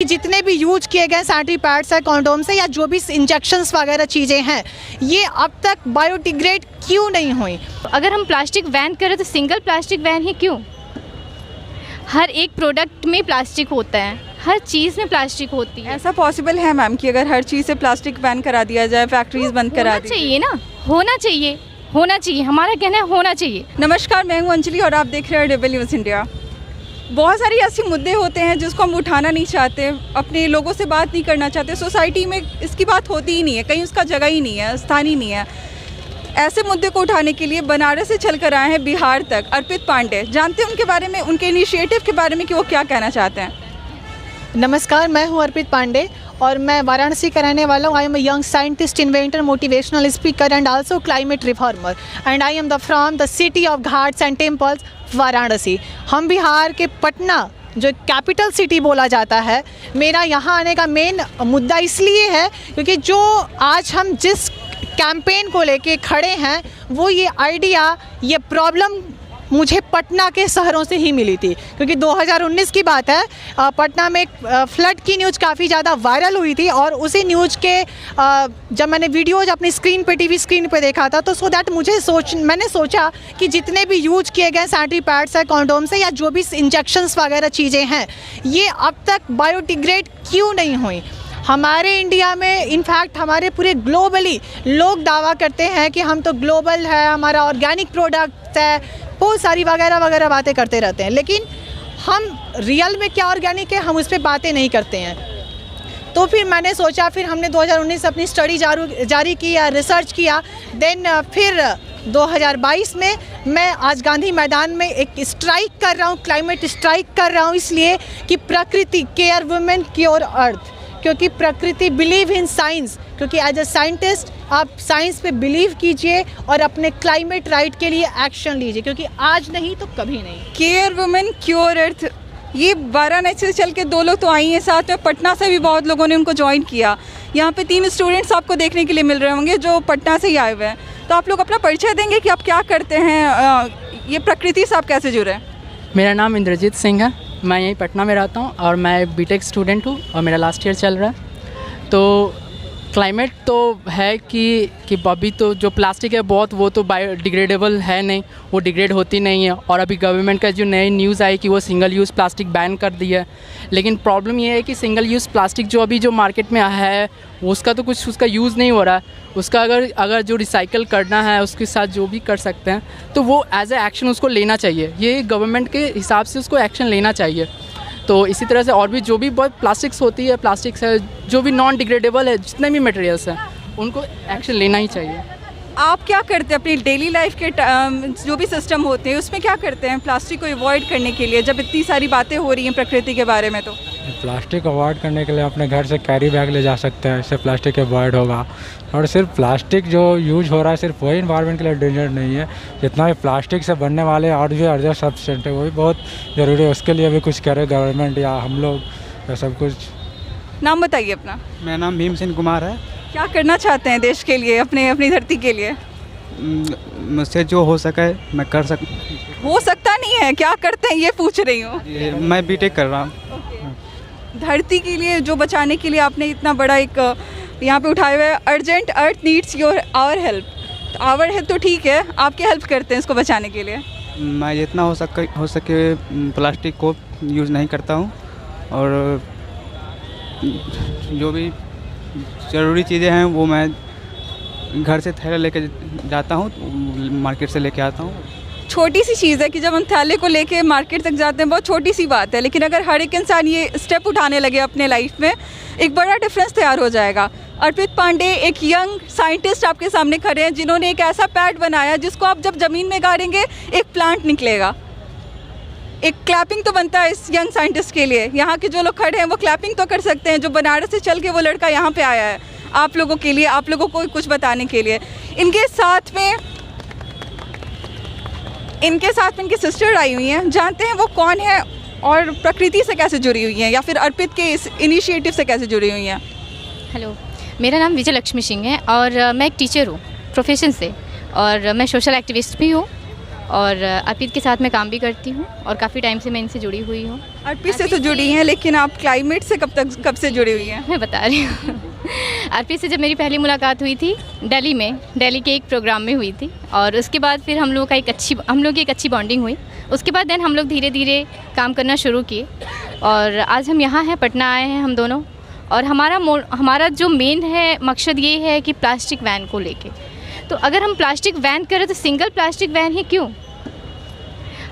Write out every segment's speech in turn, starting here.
जितने भी यूज किए गए सैनिटरी पैड्स है, कॉन्डोम्स है या जो भी इंजेक्शंस वगैरह चीज़ें हैं, ये अब तक बायोडिग्रेड क्यों नहीं हुई? अगर हम प्लास्टिक बैन करें तो सिंगल प्लास्टिक बैन ही क्यों? हर एक प्रोडक्ट में प्लास्टिक होता है, हर चीज़ में प्लास्टिक होती है। ऐसा पॉसिबल है मैम कि अगर हर चीज़ से प्लास्टिक बैन करा दिया जाए, फैक्ट्रीज बंद करा दी? चाहिए ना, होना चाहिए, हमारा कहना है होना चाहिए। नमस्कार, मैं हूँ अंजलि और आप देख रहे हैं रेबेल न्यूज़ इंडिया। बहुत सारी ऐसे मुद्दे होते हैं जिसको हम उठाना नहीं चाहते, अपने लोगों से बात नहीं करना चाहते, सोसाइटी में इसकी बात होती ही नहीं है, कहीं उसका जगह ही नहीं है, स्थान ही नहीं है। ऐसे मुद्दे को उठाने के लिए बनारस से चल कर आए हैं बिहार तक अर्पित पांडे। जानते हैं उनके बारे में, उनके इनिशिएटिव के बारे में कि वो क्या कहना चाहते हैं। नमस्कार, मैं हूं अर्पित पांडे और मैं वाराणसी का रहने वाला हूं। I am a young scientist, inventor, motivational speaker and also climate reformer and I am from the city of Ghats and temples Varanasi. हम बिहार के पटना जो कैपिटल सिटी बोला जाता है, मेरा यहाँ आने का मेन मुद्दा इसलिए है क्योंकि जो आज हम जिस कैंपेन को लेके खड़े हैं वो ये आइडिया, ये प्रॉब्लम मुझे पटना के शहरों से ही मिली थी। क्योंकि 2019 की बात है, पटना में एक फ्लड की न्यूज़ काफ़ी ज़्यादा वायरल हुई थी और उसी न्यूज़ के जब मैंने वीडियोज अपनी स्क्रीन पे, टीवी स्क्रीन पे देखा था, तो सो दैट मैंने सोचा कि जितने भी यूज किए गए सैनिटरी पैड्स है, कॉन्डोम्स है या जो भी इंजेक्शंस वगैरह चीज़ें हैं, ये अब तक बायोडिग्रेड क्यों नहीं हुई? हमारे इंडिया में, इनफैक्ट हमारे पूरे ग्लोबली लोग दावा करते हैं कि हम तो ग्लोबल है, हमारा ऑर्गेनिक प्रोडक्ट है, बहुत सारी वगैरह वगैरह बातें करते रहते हैं, लेकिन हम रियल में क्या ऑर्गेनिक है हम उस पर बातें नहीं करते हैं। तो फिर मैंने सोचा, फिर हमने 2019 अपनी स्टडी जारी किया, रिसर्च किया। देन फिर 2022 में मैं आज गांधी मैदान में एक स्ट्राइक कर रहा हूँ, क्लाइमेट स्ट्राइक कर रहा हूँ, इसलिए कि प्रकृति, केयर वुमेन क्योर अर्थ, क्योंकि प्रकृति बिलीव इन साइंस, क्योंकि एज अ साइंटिस्ट आप साइंस पे बिलीव कीजिए और अपने क्लाइमेट राइट के लिए एक्शन लीजिए, क्योंकि आज नहीं तो कभी नहीं। केयर वुमेन क्योर अर्थ, ये वाराणसी से चल के 2 लोग तो आई हैं, साथ में पटना से भी बहुत लोगों ने उनको ज्वाइन किया। यहाँ पे 3 स्टूडेंट्स आपको देखने के लिए मिल रहे होंगे जो पटना से ही आए हुए हैं। तो आप लोग अपना परिचय देंगे कि आप क्या करते हैं, ये प्रकृति से आप कैसे जुड़े हैं? मेरा नाम इंद्रजीत सिंह है, मैं यहीं पटना में रहता हूँ और मैं बीटेक स्टूडेंट हूँ और मेरा लास्ट ईयर चल रहा है। तो क्लाइमेट तो है कि अभी तो जो प्लास्टिक है बहुत, वो तो बायोडिग्रेडेबल है नहीं, वो डिग्रेड होती नहीं है। और अभी गवर्नमेंट का जो नई न्यूज़ आई कि वो सिंगल यूज़ प्लास्टिक बैन कर दिया है, लेकिन प्रॉब्लम ये है कि सिंगल यूज़ प्लास्टिक जो अभी जो मार्केट में है उसका तो कुछ उसका यूज़ नहीं हो रहा है। उसका अगर जो रिसाइकल करना है उसके साथ जो भी कर सकते हैं तो वो एज ए एक्शन उसको लेना चाहिए, ये गवर्नमेंट के हिसाब से उसको एक्शन लेना चाहिए। तो इसी तरह से और भी जो भी बहुत प्लास्टिक्स होती है, प्लास्टिक्स है, जो भी नॉन डिग्रेडेबल है, जितने भी मटेरियल्स हैं उनको एक्शन लेना ही चाहिए। आप क्या करते हैं अपनी डेली लाइफ के जो भी सिस्टम होते हैं उसमें क्या करते हैं प्लास्टिक को अवॉइड करने के लिए, जब इतनी सारी बातें हो रही हैं प्रकृति के बारे में? तो प्लास्टिक अवॉइड करने के लिए अपने घर से कैरी बैग ले जा सकते हैं, इससे प्लास्टिक अवॉइड होगा। और सिर्फ प्लास्टिक जो यूज हो रहा है सिर्फ वही इन्वायरमेंट के लिए डेंजर नहीं है, जितना भी प्लास्टिक से बनने वाले और भी अदर सब्सटेंस है वो भी बहुत ज़रूरी है, उसके लिए भी कुछ करे गवर्नमेंट या हम लोग, या सब कुछ। नाम बताइए अपना। मेरा नाम भीमसेन कुमार है। क्या करना चाहते हैं देश के लिए, अपनी धरती के लिए? मुझसे जो हो सके मैं कर हो सकता नहीं है, क्या करते हैं ये पूछ रही हूँ। मैं बीटेक कर रहा हूँ। धरती के लिए जो बचाने के लिए आपने इतना बड़ा एक यहाँ पे उठाए हुए है, urgent earth needs your our help. तो आवर हेल्प तो ठीक है, आप क्या हेल्प करते हैं इसको बचाने के लिए? मैं जितना हो सके प्लास्टिक को यूज़ नहीं करता हूँ और जो भी ज़रूरी चीज़ें हैं वो मैं घर से थैला लेके जाता हूँ, मार्केट से लेके आता हूँ। छोटी सी चीज़ है कि जब हम थैले को लेके मार्केट तक जाते हैं, बहुत छोटी सी बात है, लेकिन अगर हर एक इंसान ये स्टेप उठाने लगे अपने लाइफ में, एक बड़ा डिफरेंस तैयार हो जाएगा। अर्पित पांडे एक यंग साइंटिस्ट आपके सामने खड़े हैं जिन्होंने एक ऐसा पैड बनाया जिसको आप जब ज़मीन में गाड़ेंगे एक प्लांट निकलेगा। एक क्लैपिंग तो बनता है इस यंग साइंटिस्ट के लिए। यहाँ के जो लोग खड़े हैं वो क्लैपिंग तो कर सकते हैं, जो बनारस से चल के वो लड़का यहाँ पे आया है आप लोगों के लिए, आप लोगों को कुछ बताने के लिए। इनके साथ में इनकी सिस्टर आई हुई हैं, जानते हैं वो कौन है और प्रकृति से कैसे जुड़ी हुई हैं, या फिर अर्पित के इस इनिशिएटिव से कैसे जुड़ी हुई हैं। हेलो, मेरा नाम विजय लक्ष्मी सिंह है और मैं एक टीचर हूँ प्रोफेशन से, और मैं सोशल एक्टिविस्ट भी हूँ और अर्पित के साथ मैं काम भी करती हूँ और काफ़ी टाइम से मैं इनसे जुड़ी हुई हूँ। अर्पित से तो जुड़ी हैं, लेकिन आप क्लाइमेट से कब से जुड़ी हुई हैं? मैं बता रही हूँ अर्पित से जब मेरी पहली मुलाकात हुई थी दिल्ली के एक प्रोग्राम में हुई थी, और उसके बाद फिर हम लोग की एक अच्छी बॉन्डिंग हुई। उसके बाद देन हम लोग धीरे धीरे काम करना शुरू किए, और आज हम यहाँ हैं, पटना आए हैं हम दोनों। और हमारा जो मेन है मकसद ये है कि प्लास्टिक वैन को लेके, तो अगर हम प्लास्टिक वैन करें तो सिंगल प्लास्टिक वैन ही क्यों?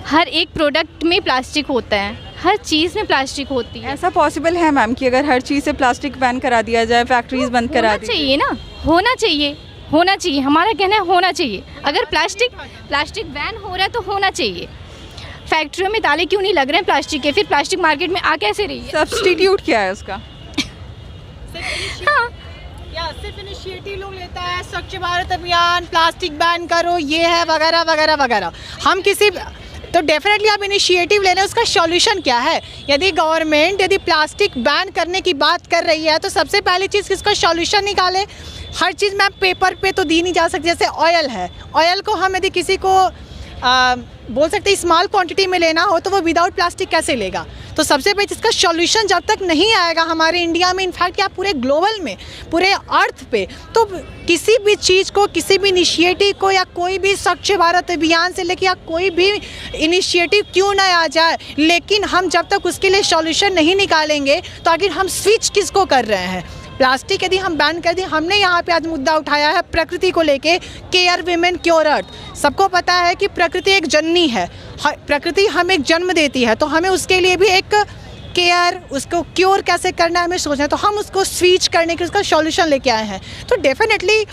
हर एक प्रोडक्ट में प्लास्टिक होता है, हर चीज़ में प्लास्टिक होती है। ऐसा पॉसिबल है मैम कि अगर हर चीज़ से प्लास्टिक बैन करा दिया जाए, फैक्ट्रीज बंद करा दी? चाहिए ना, होना चाहिए। हमारा कहना है होना चाहिए। अगर प्लास्टिक बैन हो रहा है तो होना चाहिए। फैक्ट्रियों में ताले क्यों नहीं लग रहे हैं प्लास्टिक के? फिर प्लास्टिक मार्केट में आ कैसे रही है? सब्स्टिट्यूट क्या है उसका? हाँ, सिर्फ इनिशिएटिव लोग लेता है, स्वच्छ भारत अभियान, प्लास्टिक बैन करो, ये है वगैरह वगैरह वगैरह। हम किसी तो डेफिनेटली आप इनिशिएटिव ले रहे हैं, उसका सॉल्यूशन क्या है? यदि गवर्नमेंट प्लास्टिक बैन करने की बात कर रही है तो सबसे पहली चीज़ किसका सॉल्यूशन निकाले। हर चीज़ में पेपर पे तो दी नहीं जा सकती। जैसे ऑयल है, ऑयल को हम यदि किसी को बोल सकते हैं स्मॉल क्वांटिटी में लेना हो तो वो विदाउट प्लास्टिक कैसे लेगा? तो सबसे पहले इसका सॉल्यूशन जब तक नहीं आएगा हमारे इंडिया में, इनफैक्ट क्या पूरे ग्लोबल में, पूरे अर्थ पे, तो किसी भी चीज़ को, किसी भी इनिशिएटिव को, या कोई भी स्वच्छ भारत अभियान से लेकर या कोई भी इनिशिएटिव क्यों ना आ जाए, लेकिन हम जब तक उसके लिए सॉल्यूशन नहीं निकालेंगे तो आखिर हम स्विच किसको कर रहे हैं? प्लास्टिक यदि हम बैन कर दें, हमने यहाँ पे आज मुद्दा उठाया है प्रकृति को लेके, केयर विमेन क्योर अर्थ। सबको पता है कि प्रकृति एक जननी है, प्रकृति हमें एक जन्म देती है, तो हमें उसके लिए भी एक केयर, उसको क्योर कैसे करना है हमें सोचना है। तो हम उसको स्विच करने के उसका सॉल्यूशन लेके आए हैं। तो डेफिनेटली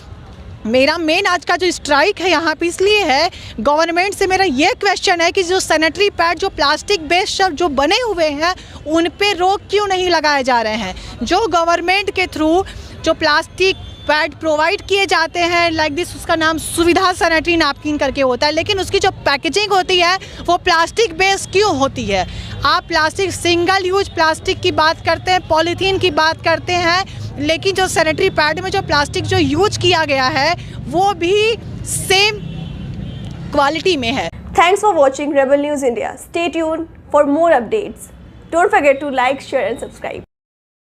मेरा मेन आज का जो स्ट्राइक है यहाँ पे इसलिए है, गवर्नमेंट से मेरा ये क्वेश्चन है कि जो सैनिटरी पैड जो प्लास्टिक बेस्ड सब जो बने हुए हैं उन पे रोक क्यों नहीं लगाए जा रहे हैं? जो गवर्नमेंट के थ्रू जो प्लास्टिक पैड प्रोवाइड किए जाते हैं लाइक दिस, उसका नाम सुविधा सैनिटरी नैपकिन करके होता है, लेकिन उसकी जो पैकेजिंग होती है वो प्लास्टिक बेस्ड क्यों होती है? आप प्लास्टिक, सिंगल यूज प्लास्टिक की बात करते हैं, पॉलीथीन की बात करते हैं, लेकिन जो सैनिटरी पैड में जो प्लास्टिक जो यूज किया गया है वो भी सेम क्वालिटी में है। Thanks for watching Rebel News India. Stay tuned for more updates. Don't forget to like, share and subscribe.